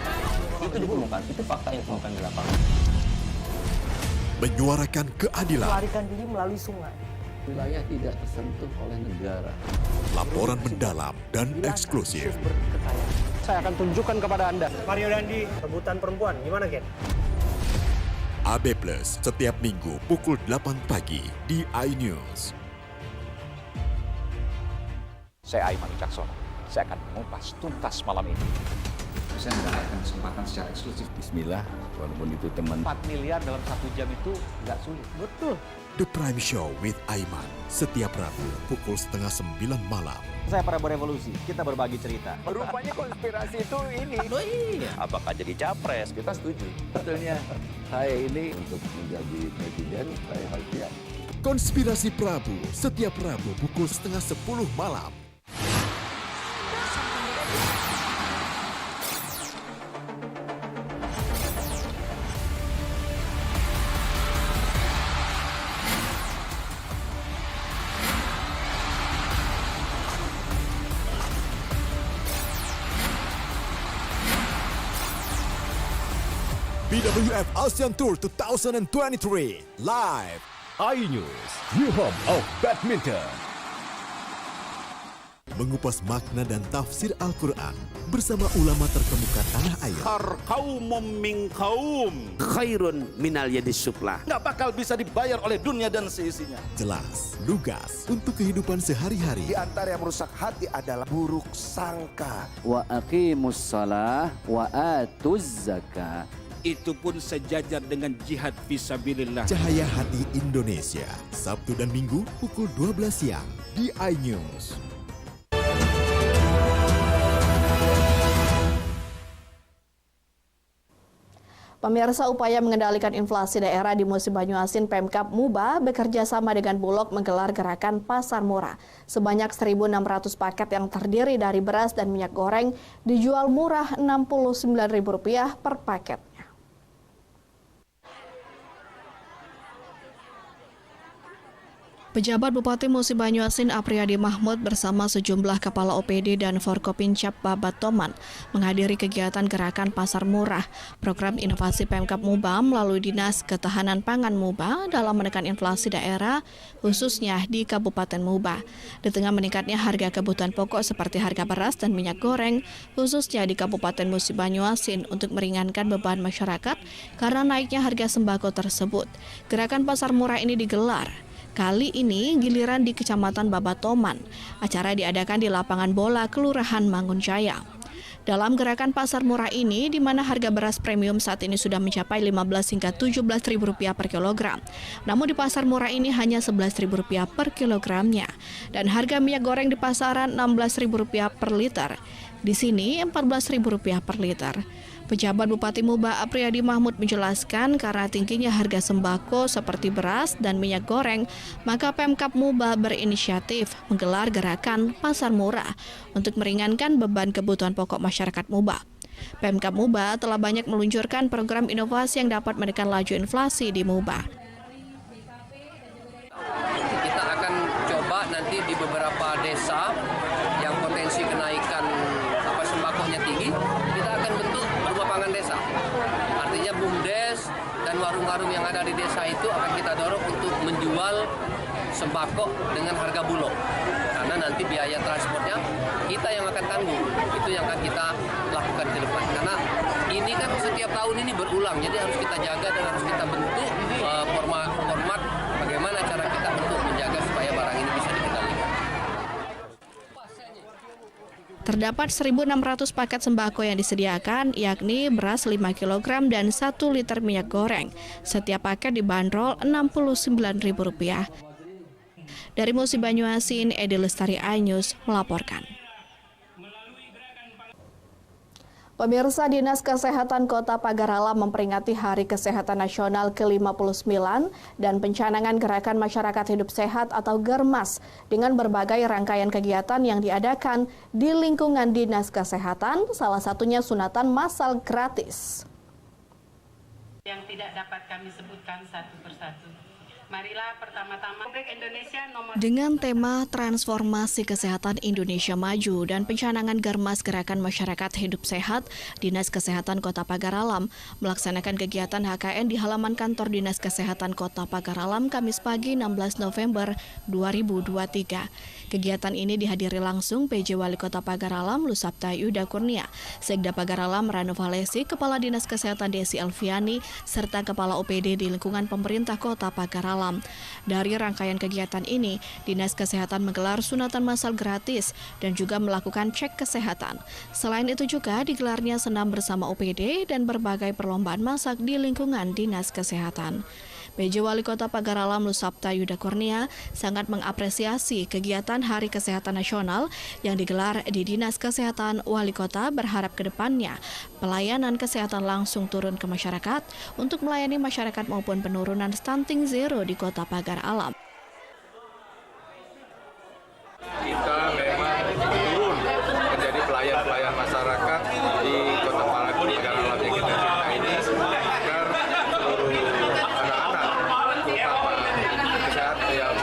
Itu ditemukan, itu fakta yang ditemukan di lapangan. Menyuarakan keadilan, melarikan diri melalui sungai. Wilayah tidak tersentuh oleh negara. Laporan mendalam dan eksklusif. Saya akan tunjukkan kepada Anda. Mario Dandi, rebutan perempuan, gimana Ken? AB Plus setiap minggu pukul 8 pagi di iNews. Saya Aiman Wicaksono. Saya akan mengupas tuntas malam ini. Saya mendapatkan kesempatan secara eksklusif. Bismillah, walaupun itu teman. 4 miliar dalam 1 jam itu nggak sulit. Betul. The Prime Show with Aiman setiap Rabu pukul 8:30 malam. Saya Prabowo Revolusi, kita berbagi cerita. Rupanya konspirasi itu ini. Oh iya. Apakah jadi capres? Kita setuju. Sebetulnya saya ini untuk menjadi presiden, saya harus siap. Konspirasi Prabu setiap Rabu pukul 9:30 malam. BWF ASEAN Tour 2023 live iNews, new home of badminton. Mengupas makna dan tafsir Al-Quran bersama ulama terkemuka tanah air. Kaumum min kaum khairun minal yadis sufla. Nggak bakal bisa dibayar oleh dunia dan seisinya. Jelas, lugas untuk kehidupan sehari-hari. Di antara yang merusak hati adalah buruk sangka. Wa aqimus shalah wa atuz zakah. Itu pun sejajar dengan jihad fisabilillah. Cahaya Hati Indonesia, Sabtu dan Minggu pukul 12 siang di iNews. Pemirsa, upaya mengendalikan inflasi daerah di musim banyu asin, Pemkab Muba bekerja sama dengan Bulog menggelar gerakan Pasar Murah. Sebanyak 1.600 paket yang terdiri dari beras dan minyak goreng dijual murah Rp69.000 per paket. Pejabat Bupati Musi Banyuasin Apriyadi Mahmud bersama sejumlah kepala OPD dan Forkopincap Babat Toman menghadiri kegiatan Gerakan Pasar Murah, program inovasi Pemkab Muba melalui Dinas Ketahanan Pangan Muba dalam menekan inflasi daerah, khususnya di Kabupaten Muba. Di tengah meningkatnya harga kebutuhan pokok seperti harga beras dan minyak goreng, khususnya di Kabupaten Musi Banyuasin untuk meringankan beban masyarakat karena naiknya harga sembako tersebut. Gerakan Pasar Murah ini digelar. Kali ini giliran di Kecamatan Babatoman. Acara diadakan di lapangan bola Kelurahan Mangunjaya. Dalam gerakan pasar murah ini, di mana harga beras premium saat ini sudah mencapai 15 hingga 17 ribu rupiah per kilogram. Namun di pasar murah ini hanya 11 ribu rupiah per kilogramnya. Dan harga minyak goreng di pasaran 16 ribu rupiah per liter. Di sini 14 ribu rupiah per liter. Pejabat Bupati Muba Apriyadi Mahmud menjelaskan karena tingginya harga sembako seperti beras dan minyak goreng, maka Pemkab Muba berinisiatif menggelar gerakan pasar murah untuk meringankan beban kebutuhan pokok masyarakat Muba. Pemkab Muba telah banyak meluncurkan program inovasi yang dapat menekan laju inflasi di Muba. Kita akan coba nanti di beberapa desa yang potensi kenaikan sembakonya tinggi, kita akan bentuk rumah pangan desa. Artinya BUMDes dan warung-warung yang ada di desa itu akan kita dorong untuk menjual sembako dengan harga bulog. Karena nanti biaya transportnya kita yang akan tanggung. Itu yang akan kita lakukan ke depan. Karena ini kan setiap tahun ini berulang, jadi harus kita jaga dan harus kita bentuk format bagaimana cara kita bentuk menjaga supaya barang ini bisa dikendalikan. Terdapat 1.600 paket sembako yang disediakan, yakni beras 5 kg dan 1 liter minyak goreng. Setiap paket dibanderol Rp69.000. Dari Musi Banyuasin, Edi Lestari iNews melaporkan. Pemirsa, Dinas Kesehatan Kota Pagar Alam memperingati Hari Kesehatan Nasional ke-59 dan pencanangan Gerakan Masyarakat Hidup Sehat atau GERMAS dengan berbagai rangkaian kegiatan yang diadakan di lingkungan Dinas Kesehatan, salah satunya sunatan massal gratis. Yang tidak dapat kami sebutkan satu persatu. Marilah pertama-tama Indonesia nomor. Dengan tema Transformasi Kesehatan Indonesia Maju dan pencanangan GERMAS Gerakan Masyarakat Hidup Sehat, Dinas Kesehatan Kota Pagar Alam melaksanakan kegiatan HKN di halaman kantor Dinas Kesehatan Kota Pagar Alam Kamis pagi 16 November 2023. Kegiatan ini dihadiri langsung PJ Wali Kota Pagar Alam Lusapta Yuda Kurnia, Sekda Pagar Alam Rano Valesi, Kepala Dinas Kesehatan Desi Alfiani, serta Kepala OPD di lingkungan pemerintah Kota Pagar Alam. Dari rangkaian kegiatan ini, Dinas Kesehatan menggelar sunatan massal gratis dan juga melakukan cek kesehatan. Selain itu juga digelarnya senam bersama OPD dan berbagai perlombaan masak di lingkungan Dinas Kesehatan. PJ Wali Kota Pagar Alam Lusapta Yuda Kurnia sangat mengapresiasi kegiatan Hari Kesehatan Nasional yang digelar di Dinas Kesehatan Wali Kota, berharap ke depannya pelayanan kesehatan langsung turun ke masyarakat untuk melayani masyarakat maupun penurunan stunting zero di Kota Pagar Alam. Kita memang turun menjadi pelayan-pelayan masyarakat di Kota Pagar Alam yang kita cintai ini agar seluruh anak-anak, terutama kesehatan yang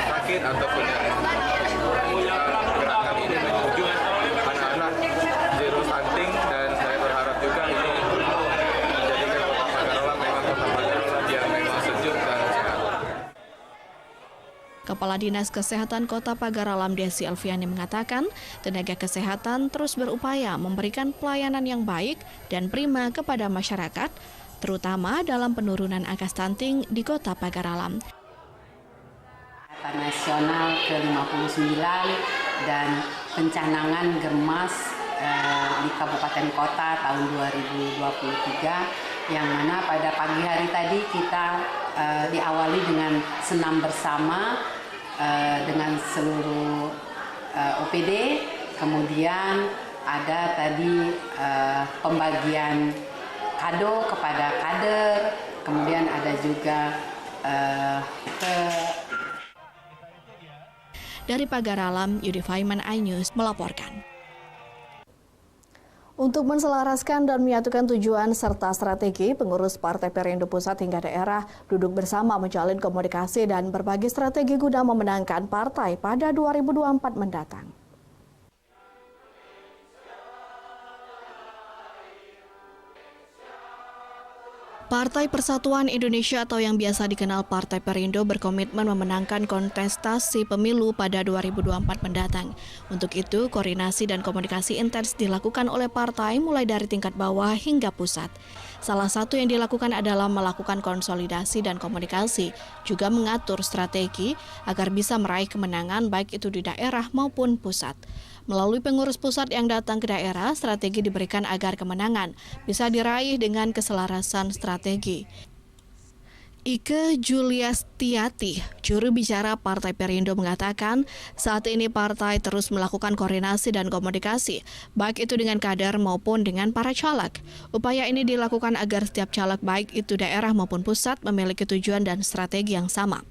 sakit ataupun yang gerakan ini menuju anak-anak zero stunting, dan saya berharap juga ini menjadikan Kota Pagar Alam memang Kota Pagar Alam yang memang sejuk dan sehat. Kepala Dinas Kesehatan Kota Pagar Alam Desi Alfiani mengatakan, tenaga kesehatan terus berupaya memberikan pelayanan yang baik dan prima kepada masyarakat, terutama dalam penurunan angka stunting di Kota Pagar Alam. Nasional ke-59 dan pencanangan GERMAS di Kabupaten Kota tahun 2023, yang mana pada pagi hari tadi kita diawali dengan senam bersama dengan seluruh OPD, kemudian ada tadi pembagian kado kepada kader, kemudian ada juga Dari Pagar Alam, Yudi Faiman iNews melaporkan. Untuk menselaraskan dan menyatukan tujuan serta strategi, pengurus Partai Perindo Pusat hingga daerah duduk bersama menjalin komunikasi dan berbagi strategi guna memenangkan partai pada 2024 mendatang. Partai Persatuan Indonesia atau yang biasa dikenal Partai Perindo berkomitmen memenangkan kontestasi pemilu pada 2024 mendatang. Untuk itu, koordinasi dan komunikasi intens dilakukan oleh partai mulai dari tingkat bawah hingga pusat. Salah satu yang dilakukan adalah melakukan konsolidasi dan komunikasi, juga mengatur strategi agar bisa meraih kemenangan baik itu di daerah maupun pusat. Melalui pengurus pusat yang datang ke daerah, strategi diberikan agar kemenangan bisa diraih dengan keselarasan strategi. Ike Juliastiati, juru bicara Partai Perindo mengatakan, saat ini partai terus melakukan koordinasi dan komunikasi, baik itu dengan kader maupun dengan para caleg. Upaya ini dilakukan agar setiap caleg baik itu daerah maupun pusat memiliki tujuan dan strategi yang sama.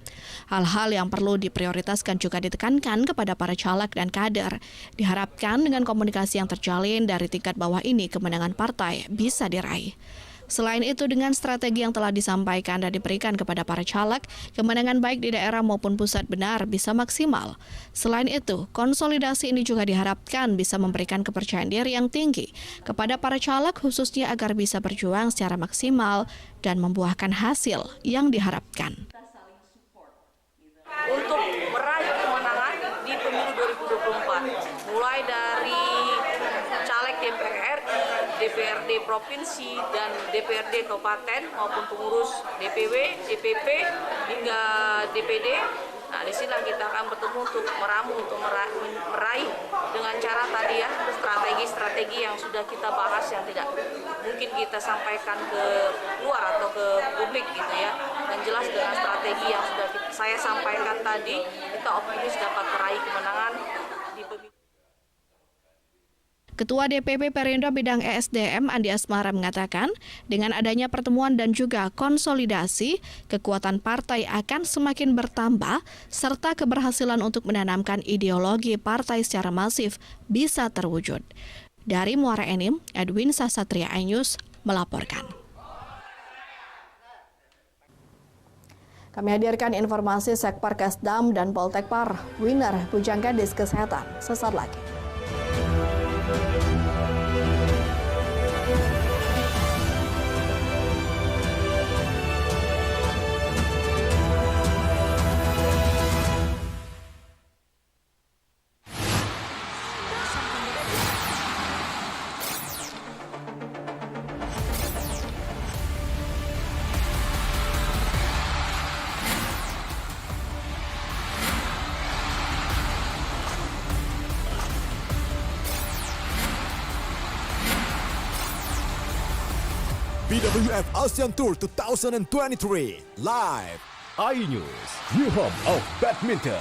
Hal-hal yang perlu diprioritaskan juga ditekankan kepada para caleg dan kader. Diharapkan dengan komunikasi yang terjalin dari tingkat bawah ini, kemenangan partai bisa diraih. Selain itu, dengan strategi yang telah disampaikan dan diberikan kepada para caleg, kemenangan baik di daerah maupun pusat benar bisa maksimal. Selain itu, konsolidasi ini juga diharapkan bisa memberikan kepercayaan diri yang tinggi kepada para caleg khususnya agar bisa berjuang secara maksimal dan membuahkan hasil yang diharapkan. Untuk meraih kemenangan di pemilu 2024, mulai dari caleg DPR, DPRD provinsi dan DPRD kabupaten maupun pengurus DPW, DPP hingga DPD. Nah, di sini kita akan bertemu untuk meramu untuk meraih dengan cara tadi ya strategi-strategi yang sudah kita bahas yang tidak mungkin kita sampaikan ke luar atau ke publik gitu ya. Dan jelas dengan strategi yang sudah saya sampaikan tadi, kita optimis dapat meraih kemenangan di pemilu. Ketua DPP Perindo bidang ESDM Andi Asmara mengatakan, dengan adanya pertemuan dan juga konsolidasi, kekuatan partai akan semakin bertambah, serta keberhasilan untuk menanamkan ideologi partai secara masif bisa terwujud. Dari Muara Enim, Edwin Sasatria iNews melaporkan. Kami hadirkan informasi Sekpar Kesdam dan Poltekpar, winner Bujang Gadis Kesehatan, sesaat lagi. BWF ASEAN Tour 2023 live iNews, new home of badminton.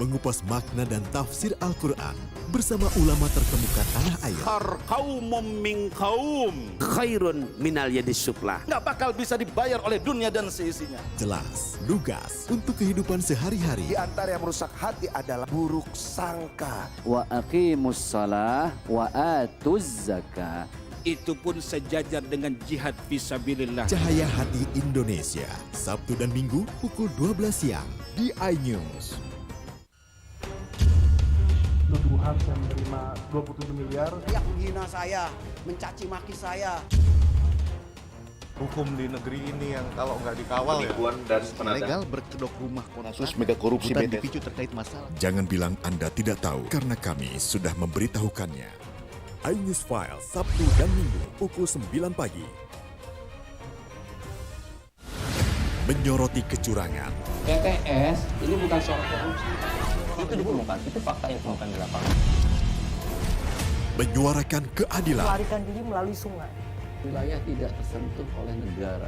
Mengupas makna dan tafsir Al-Quran bersama ulama terkemuka tanah air. Kaum min kaum khairun minal yadis sufla. Nggak bakal bisa dibayar oleh dunia dan seisinya. Jelas, lugas untuk kehidupan sehari-hari. Di antara yang merusak hati adalah buruk sangka. Wa aqimus shalah wa atuz zakah. Itu pun sejajar dengan jihad fisabilillah. Cahaya Hati Indonesia, Sabtu dan Minggu pukul 12 siang di iNews. Tuduhan saya menerima 27 miliar. Yang menghina saya, mencaci maki saya. Hukum di negeri ini yang kalau nggak dikawal penipuan dan legal berkedok rumah kasus mega korupsi dipicu terkait masalah. Jangan bilang Anda tidak tahu karena kami sudah memberitahukannya. iNews File Sabtu dan Minggu pukul 9 pagi. Menyoroti kecurangan. PTS ini bukan soal korupsi. Itu ditemukan, itu fakta yang ditemukan di lapangan. Menyuarakan keadilan. Melarikan diri melalui sungai. Wilayah tidak tersentuh oleh negara.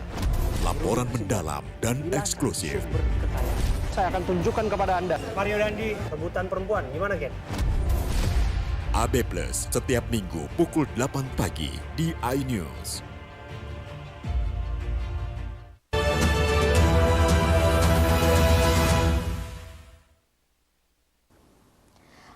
Laporan mendalam dan eksklusif. Saya akan tunjukkan kepada Anda. Mario Dandi, rebutan perempuan, gimana Ken? AB Plus setiap Minggu pukul 8 pagi di iNews.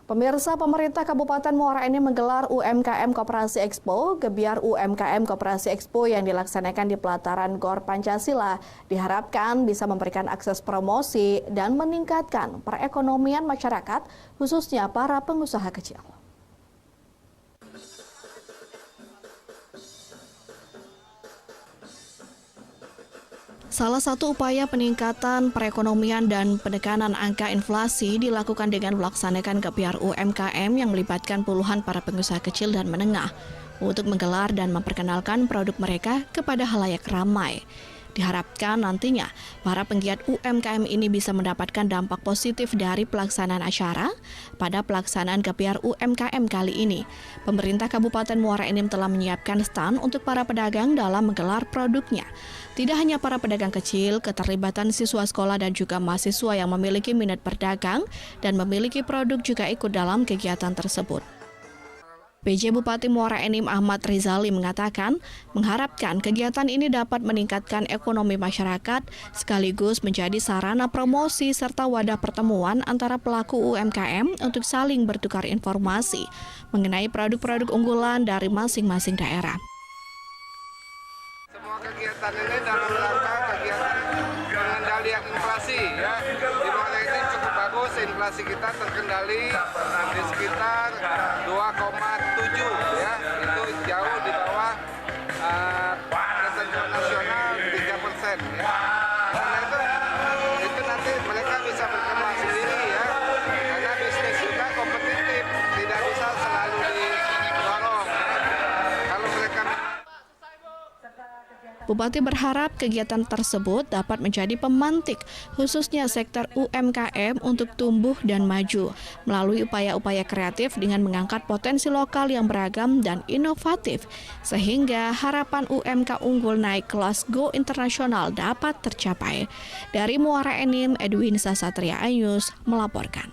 Pemirsa, pemerintah Kabupaten Muara Enim menggelar UMKM Koperasi Expo. Gebiar UMKM Koperasi Expo yang dilaksanakan di pelataran GOR Pancasila diharapkan bisa memberikan akses promosi dan meningkatkan perekonomian masyarakat, khususnya para pengusaha kecil. Salah satu upaya peningkatan perekonomian dan penekanan angka inflasi dilakukan dengan melaksanakan gebiar UMKM yang melibatkan puluhan para pengusaha kecil dan menengah untuk menggelar dan memperkenalkan produk mereka kepada halayak ramai. Diharapkan nantinya para penggiat UMKM ini bisa mendapatkan dampak positif dari pelaksanaan acara. Pada pelaksanaan gebiar UMKM kali ini, pemerintah Kabupaten Muara Enim telah menyiapkan stand untuk para pedagang dalam menggelar produknya. Tidak hanya para pedagang kecil, keterlibatan siswa sekolah dan juga mahasiswa yang memiliki minat berdagang dan memiliki produk juga ikut dalam kegiatan tersebut. PJ Bupati Muara Enim Ahmad Rizali mengatakan mengharapkan kegiatan ini dapat meningkatkan ekonomi masyarakat sekaligus menjadi sarana promosi serta wadah pertemuan antara pelaku UMKM untuk saling bertukar informasi mengenai produk-produk unggulan dari masing-masing daerah. Semua kegiatan ini dalam rangka kegiatan pengendalian inflasi ya. Di Muara Enim cukup bagus, inflasi kita terkendali di sekitar 2,7 ya. Itu jauh di bawah ketentuan nasional 3% ya. Karena itu nanti mereka bisa berkembang sendiri ya. Karena bisnis juga kompetitif, tidak bisa selalu didorong. Kalau mereka Bupati berharap kegiatan tersebut dapat menjadi pemantik khususnya sektor UMKM untuk tumbuh dan maju melalui upaya-upaya kreatif dengan mengangkat potensi lokal yang beragam dan inovatif sehingga harapan UMK unggul naik kelas go internasional dapat tercapai. Dari Muara Enim, Edwin Sasatria Ayus melaporkan.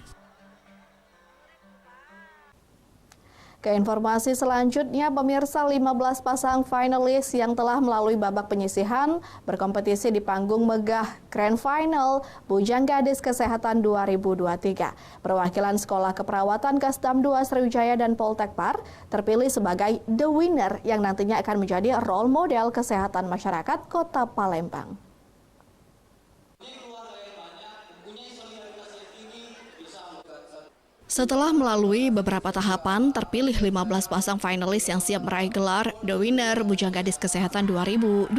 Ke informasi selanjutnya, pemirsa, 15 pasang finalis yang telah melalui babak penyisihan berkompetisi di panggung megah Grand Final Bujang Gadis Kesehatan 2023. Perwakilan Sekolah Keperawatan Kasdam 2 Sriwijaya dan Poltekpar terpilih sebagai the winner yang nantinya akan menjadi role model kesehatan masyarakat Kota Palembang. Setelah melalui beberapa tahapan, terpilih 15 pasang finalis yang siap meraih gelar The Winner Bujang Gadis Kesehatan 2023.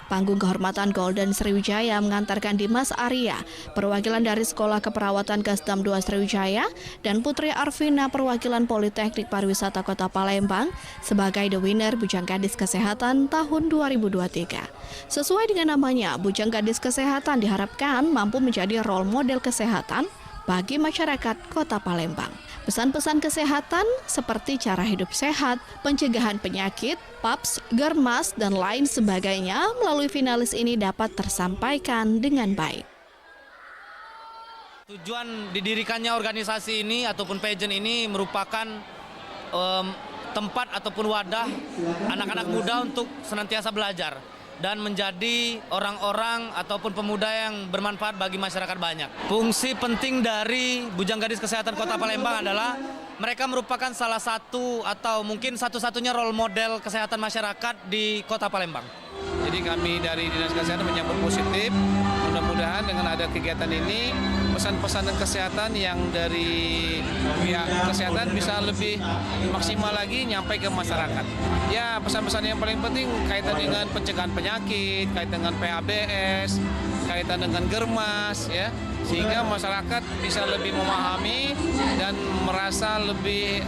Panggung kehormatan Golden Sriwijaya mengantarkan Dimas Arya, perwakilan dari Sekolah Keperawatan Kasdam 2 Sriwijaya, dan Putri Arvina, perwakilan Politeknik Pariwisata Kota Palembang, sebagai The Winner Bujang Gadis Kesehatan tahun 2023. Sesuai dengan namanya, Bujang Gadis Kesehatan diharapkan mampu menjadi role model kesehatan bagi masyarakat Kota Palembang. Pesan-pesan kesehatan seperti cara hidup sehat, pencegahan penyakit, PAPS, germas, dan lain sebagainya melalui finalis ini dapat tersampaikan dengan baik. Tujuan didirikannya organisasi ini ataupun pageant ini merupakan tempat ataupun wadah anak-anak muda untuk senantiasa belajar dan menjadi orang-orang ataupun pemuda yang bermanfaat bagi masyarakat banyak. Fungsi penting dari Bujang Gadis Kesehatan Kota Palembang adalah mereka merupakan salah satu atau mungkin satu-satunya role model kesehatan masyarakat di Kota Palembang. Jadi kami dari Dinas Kesehatan menyambut positif, mudah-mudahan dengan ada kegiatan ini, pesan-pesan kesehatan yang dari pihak kesehatan bisa lebih maksimal lagi nyampai ke masyarakat. Ya, pesan-pesan yang paling penting kaitan dengan pencegahan penyakit, kaitan dengan PABS, kaitan dengan germas, ya, sehingga masyarakat bisa lebih memahami dan merasa lebih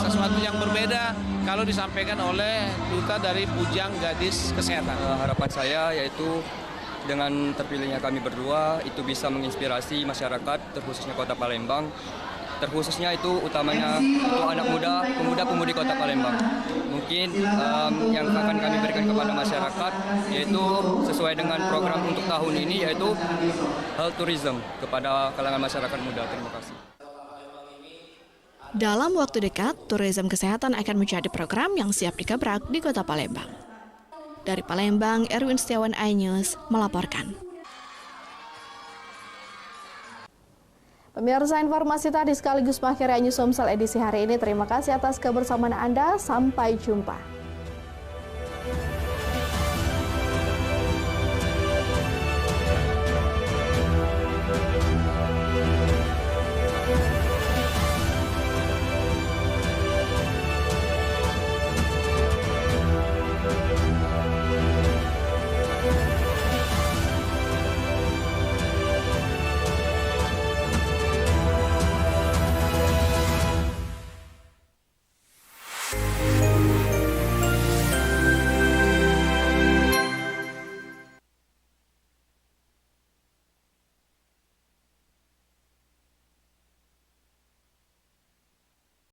sesuatu yang berbeda kalau disampaikan oleh duta dari Bujang Gadis Kesehatan. Harapan saya yaitu dengan terpilihnya kami berdua itu bisa menginspirasi masyarakat, terkhususnya Kota Palembang, terkhususnya itu utamanya untuk anak muda, pemuda-pemudi Kota Palembang. Mungkin yang akan kami berikan kepada masyarakat yaitu sesuai dengan program untuk tahun ini yaitu health tourism kepada kalangan masyarakat muda. Terima kasih. Dalam waktu dekat, turisme kesehatan akan menjadi program yang siap dikebrak di Kota Palembang. Dari Palembang, Erwin Setiawan, iNews melaporkan. Pemirsa, informasi tadi sekaligus mengakhiri News Sumsel edisi hari ini. Terima kasih atas kebersamaan Anda. Sampai jumpa.